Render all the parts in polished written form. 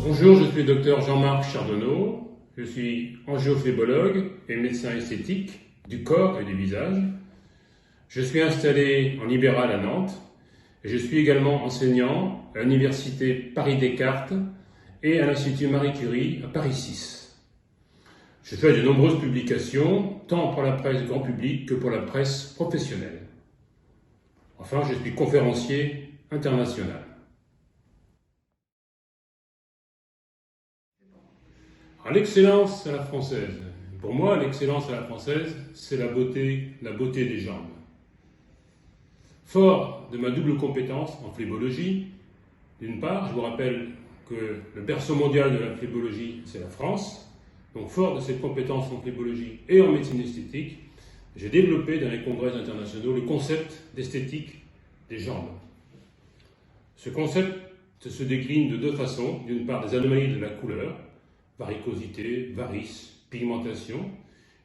Bonjour, je suis le docteur Jean-Marc Chardonneau, je suis angiophébologue et médecin esthétique du corps et du visage. Je suis installé en libéral à Nantes et je suis également enseignant à l'université Paris-Descartes et à l'Institut Marie Curie à Paris 6. Je fais de nombreuses publications, tant pour la presse grand public que pour la presse professionnelle. Enfin, je suis conférencier international. L'excellence à la française. Pour moi, l'excellence à la française, c'est la beauté des jambes. Fort de ma double compétence en phlébologie, d'une part, je vous rappelle que le berceau mondial de la phlébologie, c'est la France. Donc, fort de cette compétence en phlébologie et en médecine esthétique, j'ai développé dans les congrès internationaux le concept d'esthétique des jambes. Ce concept se décline de deux façons. D'une part, des anomalies de la couleur, varicosité, varices, pigmentation,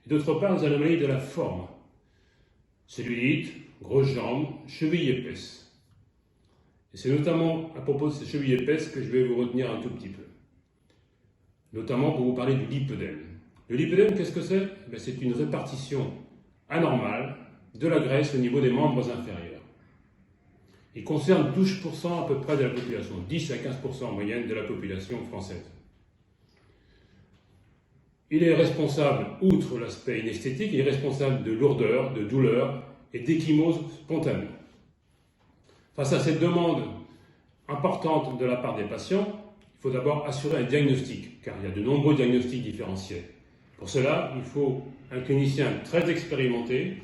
et d'autre part des anomalies de la forme, cellulite, grosses jambes, chevilles épaisses. Et c'est notamment à propos de ces chevilles épaisses que je vais vous retenir un tout petit peu, notamment pour vous parler du lipœdème. Le lipœdème, qu'est-ce que c'est? C'est une répartition anormale de la graisse au niveau des membres inférieurs. Il concerne 12% à peu près de la population, 10 à 15% en moyenne de la population française. Il est responsable, outre l'aspect inesthétique, il est responsable de lourdeur, de douleur et d'ecchymose spontanée. Face à cette demande importante de la part des patients, il faut d'abord assurer un diagnostic, car il y a de nombreux diagnostics différentiels. Pour cela, il faut un clinicien très expérimenté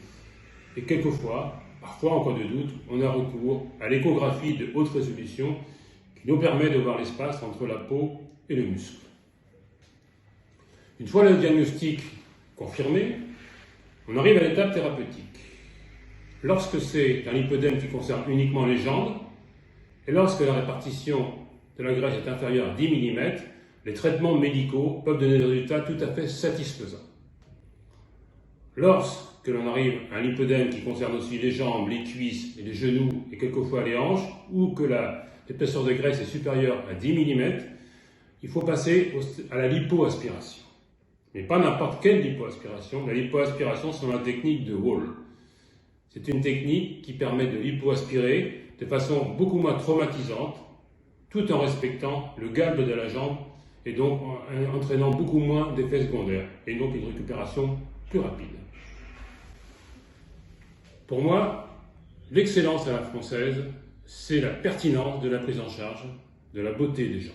et quelquefois, parfois en cas de doute, on a recours à l'échographie de haute résolution qui nous permet de voir l'espace entre la peau et le muscle. Une fois le diagnostic confirmé, on arrive à l'étape thérapeutique. Lorsque c'est un lipœdème qui concerne uniquement les jambes, et lorsque la répartition de la graisse est inférieure à 10 mm, les traitements médicaux peuvent donner des résultats tout à fait satisfaisants. Lorsque l'on arrive à un lipœdème qui concerne aussi les jambes, les cuisses et les genoux et quelquefois les hanches, ou que l'épaisseur de graisse est supérieure à 10 mm, il faut passer à la lipoaspiration. Mais pas n'importe quelle lipoaspiration. La lipoaspiration, c'est la technique de Wall. C'est une technique qui permet de lipoaspirer de façon beaucoup moins traumatisante, tout en respectant le galbe de la jambe et donc entraînant beaucoup moins d'effets secondaires et donc une récupération plus rapide. Pour moi, l'excellence à la française, c'est la pertinence de la prise en charge de la beauté des jambes.